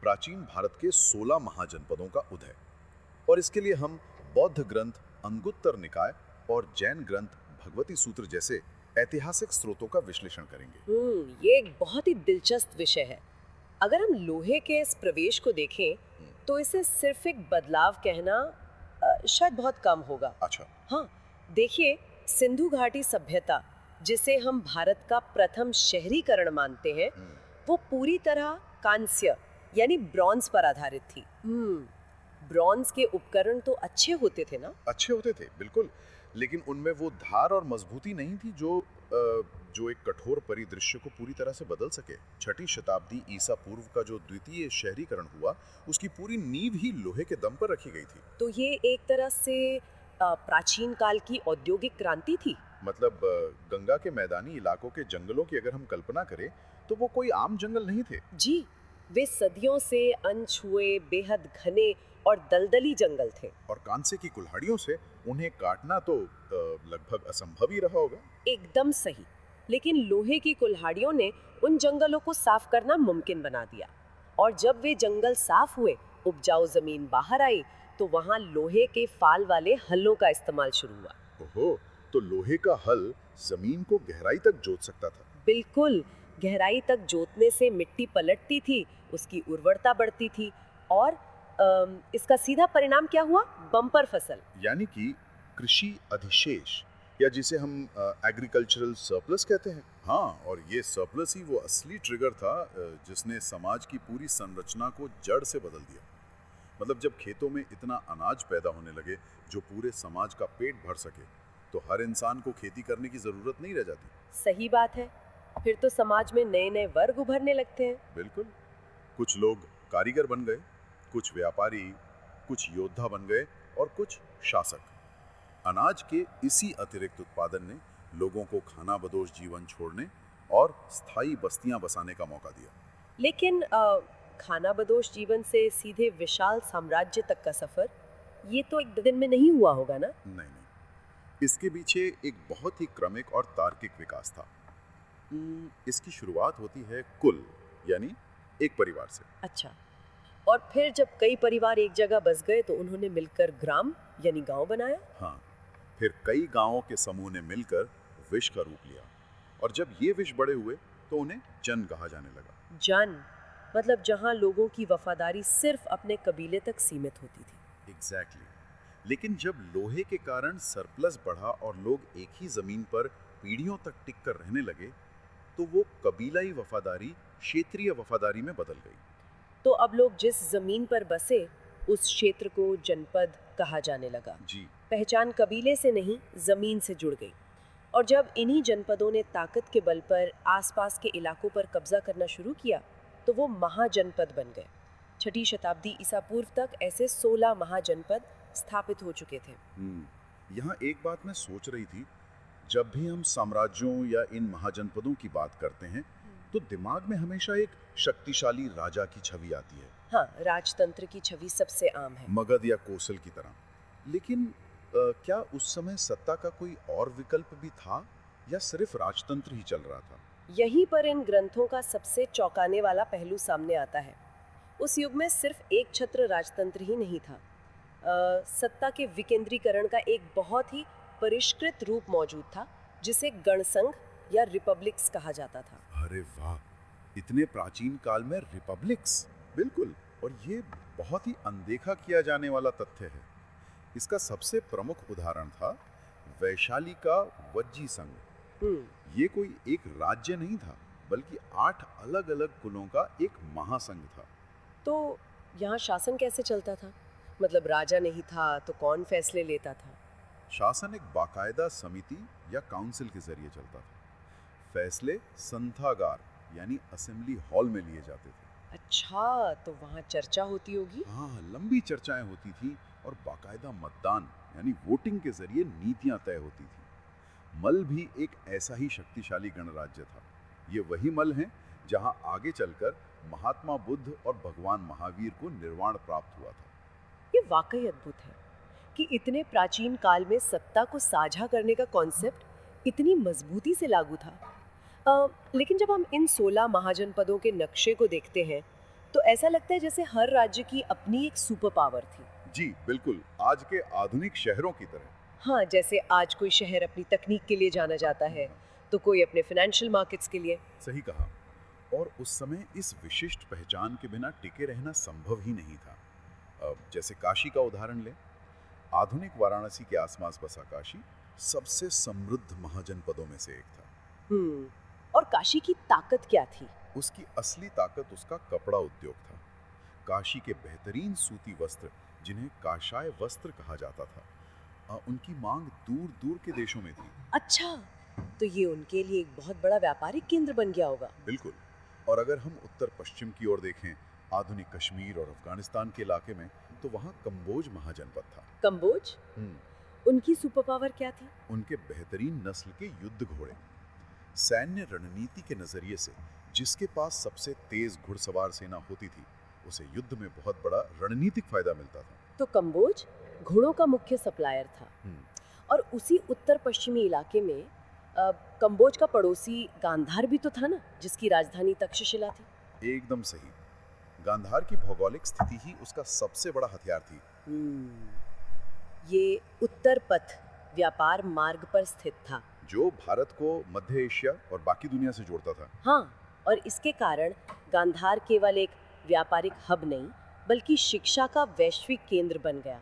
प्राचीन भारत के 16 महाजनपदों का उदय। और इसके लिए हम बौद्ध ग्रंथ अंगुत्तर निकाय और जैन ग्रंथ भगवती सूत्र जैसे ऐतिहासिक स्रोतों का विश्लेषण करेंगे। ये एक बहुत ही दिलचस्प विषय है। अगर हम लोहे के इस प्रवेश को देखें तो इसे सिर्फ एक बदलाव कहना शायद बहुत कम होगा। अच्छा। हाँ, देखिए, सिंधु घाटी सभ्यता जिसे हम भारत का प्रथम शहरीकरण मानते हैं, वो पूरी तरह कांस्य यानी ब्रॉन्ज पर आधारित थी। ब्रॉन्ज के उपकरण तो अच्छे होते थे ना? अच्छे होते थे, बिल्कुल, लेकिन उनमें वो धार और मजबूती नहीं थी जो एक कठोर परिदृश्य को पूरी तरह से बदल सके। छठी शताब्दी ईसा पूर्व का जो द्वितीय शहरीकरण हुआ, उसकी पूरी नींव ही लोहे के दम पर रखी गई थी। तो ये एक तरह से प्राचीन काल की औद्योगिक क्रांति थी। मतलब गंगा के मैदानी इलाकों के जंगलों की अगर हम कल्पना करें तो वो कोई आम जंगल नहीं थे। जी, वे सदियों से अनछुए, बेहद घने और दलदली जंगल थे। और कांसे की कुल्हाड़ियों से उन्हें काटना तो लगभग असंभव ही रहा होगा। एकदम सही। लेकिन लोहे की कुल्हाड़ियों ने उन जंगलों को साफ करना मुमकिन बना दिया। और जब वे जंगल साफ हुए, उपजाऊ जमीन बाहर आई, तो वहाँ लोहे के फाल वाले हलों का इस्तेमाल शुरू हुआ। ओहो, तो लोहे का हल जमीन को गहराई तक जोत सकता था। बिल्कुल, गहराई तक जोतने से मिट्टी पलटती थी, उसकी उर्वरता बढ़ती थी और इसका सीधा परिणाम क्या हुआ? बम्पर फसल। यानी कि कृषि अधिशेष, या जिसे हम एग्रीकल्चरल सरप्लस कहते हैं। हाँ, और ये सरप्लस ही वो असली ट्रिगर था जिसने समाज की पूरी संरचना को जड़ से बदल दिया। मतलब जब खेतों में इतना अनाज पैदा होने लगे जो पूरे समाज का पेट भर सके, तो हर इंसान को खेती करने की जरूरत नहीं रह जाती। सही बात है। फिर तो समाज में नए नए वर्ग उभरने लगते हैं। बिल्कुल, कुछ लोग कारीगर बन गए, कुछ व्यापारी, कुछ योद्धा बन गए और कुछ शासक। अनाज के इसी अतिरिक्त उत्पादन ने लोगों को खाना बदोश जीवन छोड़ने और स्थायी बस्तियां बसाने का मौका दिया। लेकिन खाना बदोश जीवन से सीधे विशाल साम्राज्य तक का सफर, ये तो एक दिन में नहीं हुआ होगा ना? नहीं, इसके पीछे एक बहुत ही क्रमिक और तार्किक विकास था। इसकी शुरुआत होती है कुल, यानी एक परिवार से। अच्छा, और फिर जब कई परिवार एक जगह बस गए तो उन्होंने मिलकर ग्राम यानी गांव बनाया। हाँ, फिर कई गांवों के समूह ने मिलकर विश का रूप लिया, और जब ये विश बड़े हुए तो उन्हें जन कहा जाने लगा। जन मतलब जहां लोगों की वफादारी सिर्फ अपने कबीले तक सीमित होती थी। एग्जैक्टली। लेकिन जब लोहे के कारण सरप्लस बढ़ा और लोग एक ही जमीन पर पीढ़ियों तक टिक कर रहने लगे, तो वो कबीलाई वफादारी क्षेत्रीय वफादारी में बदल गई। तो अब लोग जिस जमीन पर बसे, उस क्षेत्र को जनपद कहा जाने लगा। जी। पहचान कबीले से नहीं, जमीन से जुड़ गई। और जब इन्हीं जनपदों ने ताकत के बल पर आसपास के इलाकों पर कब्जा करना शुरू किया, तो वो महाजनपद बन गए। छठी शताब्दी ईसा पूर्व तक ऐसे 16 महाजनपद स्थापित हो चुके थे। यहाँ एक बात मैं सोच रही थी, जब भी हम साम्राज्यों या इन महाजनपदों की बात करते हैं तो दिमाग में हमेशा एक शक्तिशाली राजा की छवि आती है। हाँ, राजतंत्र की छवि सबसे आम है। मगध या कोसल की तरह। लेकिन क्या उस समय सत्ता का कोई और विकल्प भी था, या सिर्फ राजतंत्र ही चल रहा था? यहीं पर इन ग्रंथों का सबसे चौंकाने वाला पहलू सामने आता है। उस युग में सिर्फ एक छत्र राजतंत्र ही नहीं था। सत्ता के विकेंद्रीकरण का एक बहुत ही परिष्कृत रूप मौजूद था, जिसे गणसंघ या रिपब्लिक्स कहा जाता था। अरे वाह, इतने प्राचीन काल में रिपब्लिक्स! बिल्कुल, और ये बहुत ही अनदेखा किया जाने वाला तथ्य है। इसका सबसे प्रमुख उदाहरण था वैशाली का वज्जी संघ। ये कोई एक राज्य नहीं था, बल्कि 8 अलग अलग कुलों का एक महासंघ था। तो यहाँ शासन कैसे चलता था? मतलब राजा नहीं था तो कौन फैसले लेता था? शासन एक बाकायदा समिति या काउंसिल के जरिए चलता था। फैसले संथागार यानी असेंबली हॉल में लिए जाते थे। अच्छा, तो वहाँ चर्चा होती होगी? हाँ, लंबी चर्चाएं होती थी और बाकायदा मतदान यानी वोटिंग के जरिए नीतियां तय होती थी। मल भी एक ऐसा ही शक्तिशाली गणराज्य था। ये वही मल हैं जहां आगे चलकर महात्मा बुद्ध और भगवान महावीर को निर्वाण प्राप्त हुआ था। ये वाकई अद्भुत है कि इतने प्राचीन काल में सत्ता को साझा करने का कॉन्सेप्ट इतनी मजबूती से लागू था। लेकिन जब हम इन 16 महाजनपदों के नक्शे को देखते हैं, तो ऐसा लगता है जैसे हर राज्य की अपनी एक सुपर पावर थी। जी बिल्कुल, आज के आधुनिक शहरों की तरह। हाँ, जैसे आज कोई शहर अपनी तकनीक के लिए जाना जाता है, तो कोई अपने फाइनेंशियल मार्केट्स के लिए। सही कहा। और उस समय इस विशिष्ट पहचान के बिना टिके रहना संभव ही नहीं था। जैसे काशी का उदाहरण लें। आधुनिक वाराणसी के आसपास बसा काशी सबसे समृद्ध महाजनपदों में से एक था। हम्म, और काशी की ताकत क्या थी? उसकी असली ताकत उसका कपड़ा उद्योग था। काशी के बेहतरीन सूती वस्त्र, जिन्हें काशाय वस्त्र कहा जाता था, उनकी मांग दूर दूर के देशों में थी। अच्छा, तो ये उनके लिए एक बहुत बड़ा व्यापारिक केंद्र बन गया होगा। बिल्कुल। और अगर हम उत्तर पश्चिम की ओर देखें, आधुनिक कश्मीर और अफगानिस्तान के इलाके में, तो वहाँ कंबोज महाजनपद था। कंबोज? हम्म, उनकी सुपर पावर क्या थी? उनके बेहतरीन नस्ल के युद्ध घोड़े। सैन्य रणनीति के नजरिए से जिसके पास सबसे तेज घुड़सवार सेना होती थी, उसे युद्ध में बहुत बड़ा रणनीतिक फायदा मिलता था। तो कंबोज घोड़ों का मुख्य सप्लायर था। और उसी उत्तर पश्चिमी इलाके में कंबोज का पड़ोसी गांधार भी तो था ना, जिसकी राजधानी तक्षशिला थी। एकदम सही। गांधार की भौगोलिक स्थिति ही उसका सबसे बड़ा हथियार थी। ये उत्तर पथ व्यापार मार्ग पर स्थित था, जो भारत को मध्य एशिया और बाकी दुनिया से जोड़ता था। हाँ, और इसके कारण गांधार केवल एक व्यापारिक हब नहीं, बल्कि शिक्षा का वैश्विक केंद्र बन गया।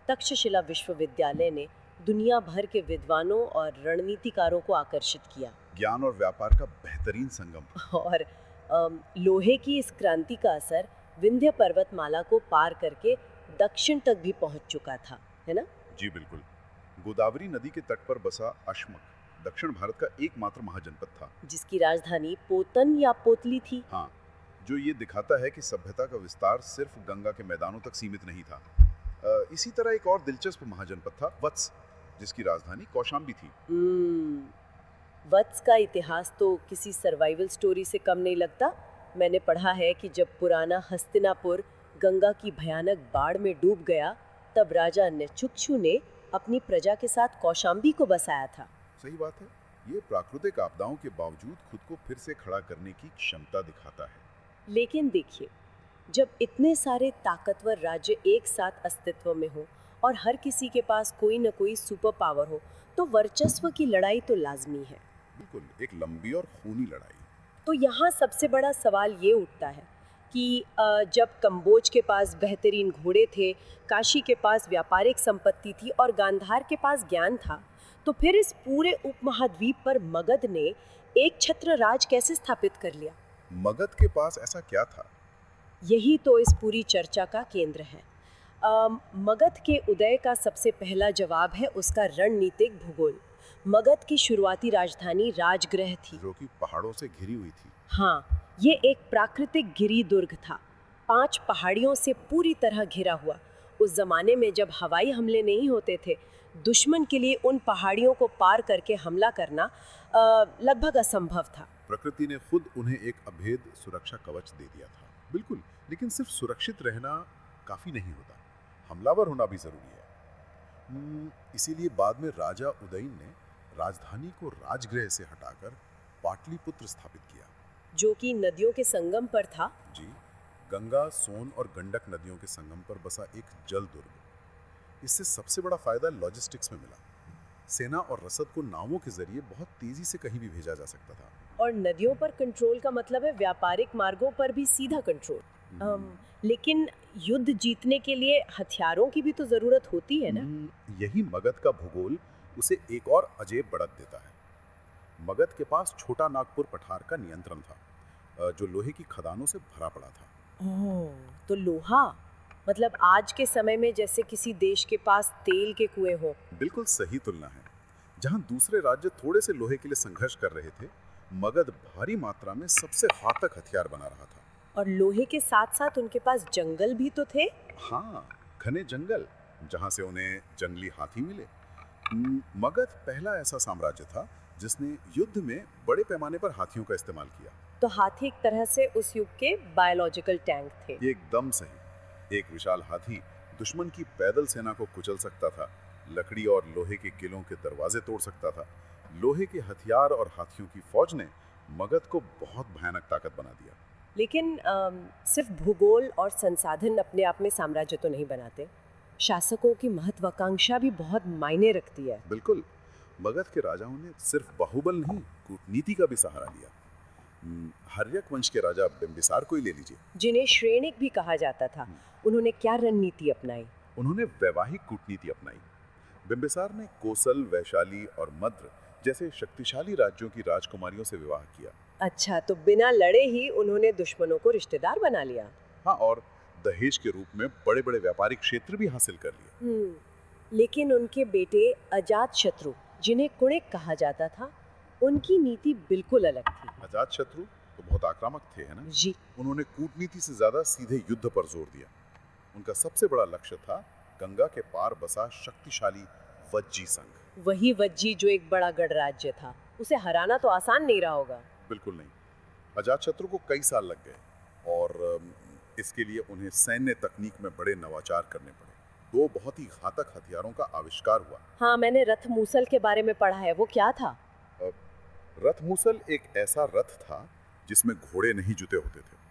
तक्षशिला विश्वविद्यालय ने दुनिया भर के विद्वानों और रणनीतिकारों को आकर्षित किया। ज्ञान और व्यापार का बेहतरीन संगम। और लोहे की इस क्रांति का असर विंध्य पर्वतमाला को पार करके दक्षिण तक भी पहुंच चुका था, है ना? जी बिल्कुल। गोदावरी नदी के तट पर बसा अश्मक दक्षिण भारत का एकमात्र महाजनपद था, जिसकी राजधानी पोतन या पोतली थी। हाँ, जो ये दिखाता है कि सभ्यता का विस्तार सिर्फ गंगा के मैदानों तक सीमित नहीं था। इसी तरह एक और दिलचस्प महाजनपद था वत्स, जिसकी राजधानी कौशाम्बी थी। वत्स का इतिहास तो किसी सर्वाइवल स्टोरी से कम नहीं लगता। मैंने पढ़ा है कि जब पुराना हस्तिनापुर गंगा की भयानक बाढ़ में डूब गया, तब राजा नेचुक्षु ने अपनी प्रजा के साथ कौशाम्बी को बसाया था। सही बात है। ये प्राकृतिक आपदाओं के बावजूद खुद को फिर से खड़ा करने की क्षमता दिखाता है। लेकिन देखिए, जब इतने सारे ताकतवर राज्य एक साथ अस्तित्व में हो और हर किसी के पास कोई न कोई सुपर पावर हो, तो वर्चस्व की लड़ाई तो लाजमी है। बिल्कुल, एक लंबी और खूनी लड़ाई। तो यहाँ सबसे बड़ा सवाल ये उठता है कि जब कंबोज के पास बेहतरीन घोड़े थे, काशी के पास व्यापारिक संपत्ति थी और गांधार के पास ज्ञान था, तो फिर इस पूरे उपमहाद्वीप पर मगध ने एक छत्र राज कैसे स्थापित कर लिया? मगध के पास ऐसा क्या था? यही तो इस पूरी चर्चा का केंद्र है। मगध के उदय का सबसे पहला जवाब है उसका रणनीतिक भूगोल। मगध की शुरुआती राजधानी राजगृह थी, जो कि पहाड़ों से घिरी हुई थी। हाँ, ये एक प्राकृतिक गिरी दुर्ग था, 5 पहाड़ियों से पूरी तरह घिरा हुआ। उस जमाने में जब हवाई हमले नहीं होते थे, दुश्मन के लिए उन पहाड़ियों को पार करके हमला करना लगभग असंभव था। प्रकृति ने खुद उन्हें एक अभेद सुरक्षा कवच दे दिया था। बिल्कुल, लेकिन सिर्फ सुरक्षित रहना काफी नहीं होता, हमलावर होना भी जरूरी है। इसीलिए बाद में राजा उदयन ने राजधानी को राजगृह से हटाकर पाटलिपुत्र स्थापित किया, जो कि नदियों के संगम पर था। जी, गंगा, सोन और गंडक नदियों के संगम पर बसा एक जल दुर्ग। इससे सबसे बड़ा फायदा लॉजिस्टिक्स में मिला। सेना और रसद को नावों के जरिए बहुत तेजी से कहीं भी भेजा जा सकता था। और नदियों पर कंट्रोल का मतलब है व्यापारिक मार्गों पर भी सीधा कंट्रोल। लेकिन युद्ध जीतने के लिए हथियारों की भी तो जरूरत होती है ना? यही मगध का भूगोल उसे एक और अजेब बढ़त देता है। मगध के पास छोटा नागपुर पठार का नियंत्रण था, जो लोहे की खदानों से भरा पड़ा था। तो लोहा मतलब आज के समय में जैसे किसी देश के पास तेल के कुएं हो। बिल्कुल सही तुलना है। जहां दूसरे राज्य थोड़े से लोहे के लिए संघर्ष कर रहे थे, मगध भारी मात्रा में सबसे घातक हथियार बना रहा था। और लोहे के साथ साथ उनके पास जंगल भी तो थे। हाँ, घने जंगल, जहां से उन्हें जंगली हाथी मिले। मगध पहला ऐसा साम्राज्य था जिसने युद्ध में बड़े पैमाने पर हाथियों का इस्तेमाल किया। तो हाथी एक तरह से उस युग के बायोलॉजिकल टैंक थे। एकदम सही। एक विशाल हाथी दुश्मन की पैदल सेना को कुचल सकता था, लकड़ी और लोहे के किलों के दरवाजे तोड़ सकता था। लोहे के हथियार और हाथियों की फौज ने मगध को बहुत भयानक ताकत बना दिया। लेकिन सिर्फ भूगोल और संसाधन अपने आप में साम्राज्य तो नहीं बनाते। शासकों की महत्वाकांक्षा भी बहुत मायने रखती है। बिल्कुल, मगध के राजाओं ने सिर्फ बाहुबल नहीं, कूटनीति का भी सहारा लिया। हर्यक वंश के राजा बिंबिसार को ही ले लीजिए। जिन्हें श्रेणिक भी कहा जाता था, उन्होंने क्या रणनीति अपनाई? उन्होंने वैवाहिक कूटनीति अपनाई। बिंबिसार ने कोसल, वैशाली और मद्र जैसे शक्तिशाली राज्यों की राजकुमारियों से विवाह किया। अच्छा, तो बिना लड़े ही उन्होंने दुश्मनों को रिश्तेदार बना लिया। हाँ, और दहेज के रूप में बड़े बड़े व्यापारिक क्षेत्र भी हासिल कर लिए। लेकिन उनके बेटे अजातशत्रु, जिन्हें कुणिक कहा जाता था, उनकी नीति बिल्कुल अलग थी। अजातशत्रु तो बहुत आक्रामक थे, है ना? जी। उन्होंने कूटनीति से ज्यादा सीधे युद्ध पर जोर दिया। उनका सबसे बड़ा लक्ष्य था गंगा के पार बसा शक्तिशाली वज्जी संघ। वही वज्जी जो एक बड़ा गणराज्य था, उसे हराना तो आसान नहीं रहा होगा। बिल्कुल नहीं। अजातशत्रु को कई साल लग गए और इसके लिए उन्हें सैन्य तकनीक में बड़े नवाचार करने पड़े। 2 बहुत ही घातक हथियारों का आविष्कार हुआ। हाँ, मैंने रथ मूसल के बारे में पढ़ा है। वो क्या था? रथ मूसल एक ऐसा रथ था जिसमें घोड़े नहीं जुते होते थे।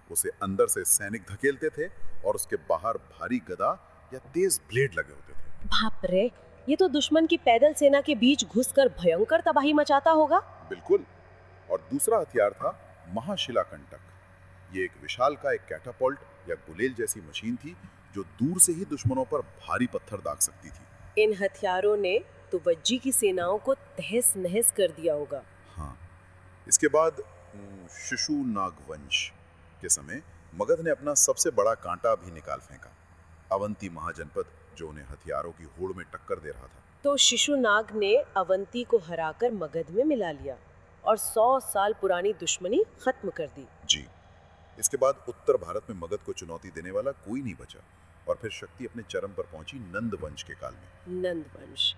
उसे अंदर से सैनिक धकेलते थे और उसके बाहर भारी गदा या तेज ब्लेड लगे होते थे। बाप रे, ये तो दुश्मन की पैदल सेना के बीच घुसकर भयंकर तबाही मचाता होगा। बिल्कुल। और दूसरा हथियार था महाशिलाकंटक। ये एक विशालकाय कैटापल्ट या गुलेल जैसी मशीन थी जो दूर से ही दुश्मनों पर भारी पत्थर दाग सकती थी। इन हथियारों ने तो वज्जी की सेनाओं को तहस नहस कर दिया होगा। हाँ, इसके बाद शिशुनाग वंश के समय मगध ने अपना सबसे बड़ा कांटा भी निकाल फेंका, अवंती महाजनपद, जो उन्हें हथियारों की होड़ में टक्कर दे रहा था। तो शिशुनाग ने अवंती को हराकर मगध में मिला लिया और 100 साल पुरानी दुश्मनी खत्म कर दी। जी। इसके बाद उत्तर भारत में मगध को चुनौती देने वाला कोई नहीं बचा और फिर शक्ति अपने चरम पर पहुंची नंद वंश के काल में। नंद वंश।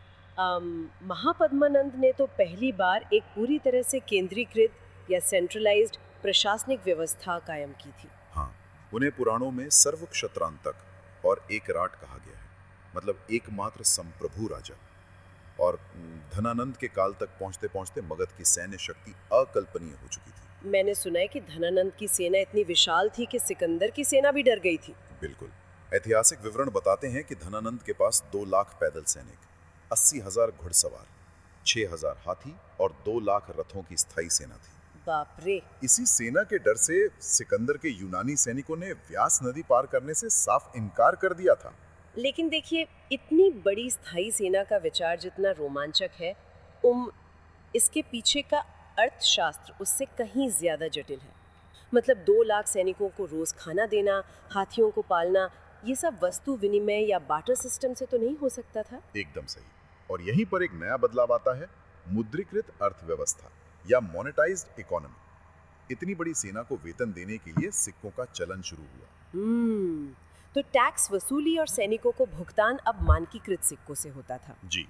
महापद्मानंद ने तो पहली बार एक पूरी तरह से केंद्रीकृत या सेंट्रलाइज्ड प्रशासनिक व्यवस्था कायम की थी। हाँ, उन्हें पुराणों में सर्वक्षत्रांतक और एकराट कहा गया है, मतलब एकमात्र संप्रभु राजा। और धनानंद के काल तक पहुंचते पहुंचते मगध की सैन्य शक्ति अकल्पनीय हो चुकी थी। मैंने सुना है कि धनानंद की सेना इतनी विशाल थी कि सिकंदर की सेना भी डर गई थी। बिल्कुल। ऐतिहासिक विवरण बताते हैं कि धनानंद के पास 2 लाख पैदल सैनिक, 80,000 घुड़सवार, 6,000 हाथी और 2 लाख रथों की स्थायी सेना थी। बाप रे। इसी सेना के डर से सिकंदर के यूनानी सैनिकों ने व्यास नदी पार करने से साफ इनकार कर दिया था। लेकिन देखिए, इतनी बड़ी स्थायी सेना का विचार जितना रोमांचक है, इसके पीछे का अर्थशास्त्र उससे कहीं ज्यादा जटिल है। मतलब 2 लाख सैनिकों को रोज खाना देना, हाथियों को पालना, ये सब वस्तु विनिमय या बार्टर सिस्टम से तो नहीं हो सकता था। एकदम सही। और यहीं पर एक नया बदलाव आता है, मुद्रीकृत अर्थव्यवस्था या मोनेटाइज्ड इकोनॉमी। इतनी बड़ी सेना को वेतन देने के लिए सिक्कों का चलन शुरू हुआ। तो टैक्स वसूली और सैनिकों को भुगतान अब मानकीकृत सिक्कों से होता था। जी।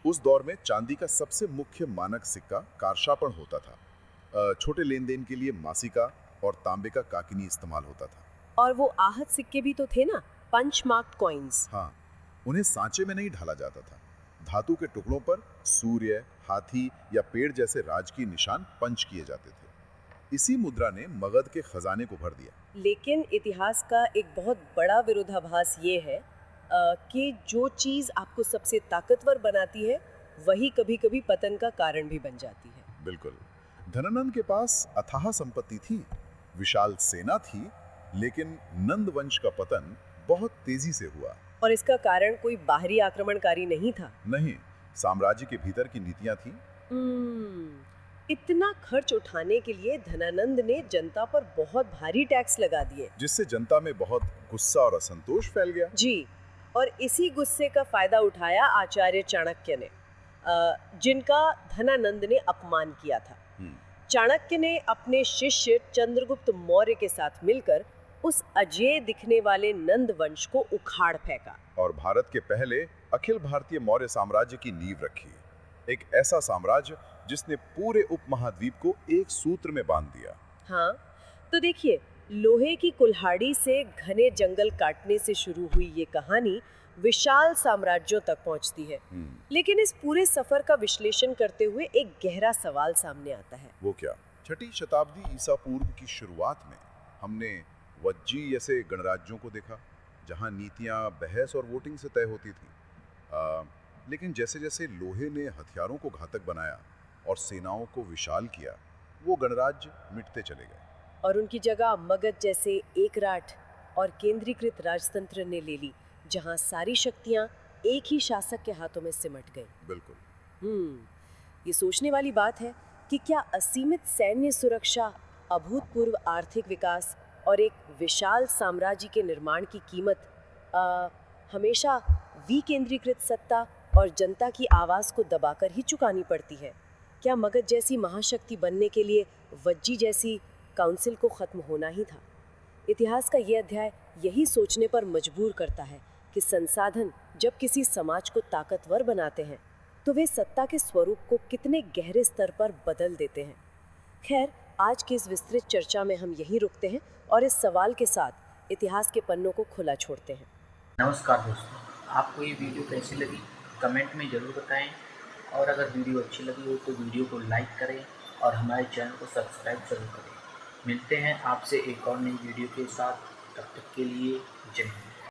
उस दौर में चांदी का सबसे मुख्य मानक सिक्का कारशापण होता था। छोटे लेन देन के लिए मासिका और तांबे का काकिनी इस्तेमाल होता था। और वो आहत सिक्के भी तो थे ना, पंच मार्क्ड कॉइन्स। हाँ, उन्हें सांचे में नहीं ढाला जाता था। धातु के टुकड़ों पर सूर्य, हाथी या पेड़ जैसे राजकीय निशान पंच किए जाते थे। इसी मुद्रा ने मगध के खजाने को भर दिया। लेकिन इतिहास का एक बहुत बड़ा विरोधाभास ये है कि जो चीज आपको सबसे ताकतवर बनाती है, वही कभी-कभी पतन का कारण भी बन जाती है। बिल्कुल। धनानंद के पास अथाह संपत्ति थी, विशाल सेना थी, लेकिन नंद वंश का पतन बहुत तेजी से हुआ। और इसका कारण कोई बाहरी आक्रमणकारी नहीं था। नहीं, साम्राज्य के भीतर की नीतियां थी। इतना खर्च उठाने के लिए धनानंद ने जनता पर बहुत भारी टैक्स लगा दिए, जिससे जनता में बहुत गुस्सा और असंतोष फैल गया। जी। और इसी गुस्से का फायदा उठाया आचार्य चाणक्य ने, जिनका धनानंद ने अपमान किया था। चाणक्य ने अपने शिष्य चंद्रगुप्त मौर्य के साथ मिलकर उस अजेय दिखने वाले नंद वंश को उखाड़ फेंका और भारत के पहले अखिल भारतीय मौर्य साम्राज्य की नींव रखी। एक ऐसा साम्राज्य जिसने पूरे उपमहाद्वीप को एक सूत्र में बांध दिया। हाँ, तो देखिए, लोहे की कुल्हाड़ी से घने जंगल काटने से शुरू हुई ये कहानी विशाल साम्राज्यों तक पहुंचती है। लेकिन इस पूरे सफर का विश्लेषण करते हुए एक गहरा सवाल सामने आता है। वो क्या? 6ठी शताब्दी ईसा पूर्व की शुरुआत में हमने वज्जी जैसे गणराज्यों को देखा, जहां नीतियां बहस और वोटिंग से तय होती थी। लेकिन जैसे जैसे लोहे ने हथियारों को घातक बनाया और सेनाओं को विशाल किया, वो गणराज्य मिटते चले गए। और उनकी जगह मगध जैसे एकराट और केंद्रीकृत राजतंत्र ने ले ली, जहां सारी शक्तियां एक ही शासक के हाथों में सिमट गई। बिल्कुल। ये सोचने वाली बात है कि क्या असीमित सैन्य सुरक्षा, अभूतपूर्व आर्थिक विकास और एक विशाल साम्राज्य के निर्माण की कीमत हमेशा विकेंद्रीकृत सत्ता और जनता की आवाज़ को दबाकर ही चुकानी पड़ती है? क्या मगध जैसी महाशक्ति बनने के लिए वज्जी जैसी काउंसिल को खत्म होना ही था? इतिहास का ये अध्याय यही सोचने पर मजबूर करता है कि संसाधन जब किसी समाज को ताकतवर बनाते हैं तो वे सत्ता के स्वरूप को कितने गहरे स्तर पर बदल देते हैं। खैर, आज की इस विस्तृत चर्चा में हम यहीं रुकते हैं और इस सवाल के साथ इतिहास के पन्नों को खुला छोड़ते हैं। नमस्कार दोस्तों, आपको ये वीडियो कैसी लगी कमेंट में ज़रूर बताएं, और अगर वीडियो अच्छी लगी हो तो वीडियो को लाइक करें और हमारे चैनल को सब्सक्राइब जरूर करें। मिलते हैं आपसे एक और नई वीडियो के साथ, तब तक के लिए जय हिंद।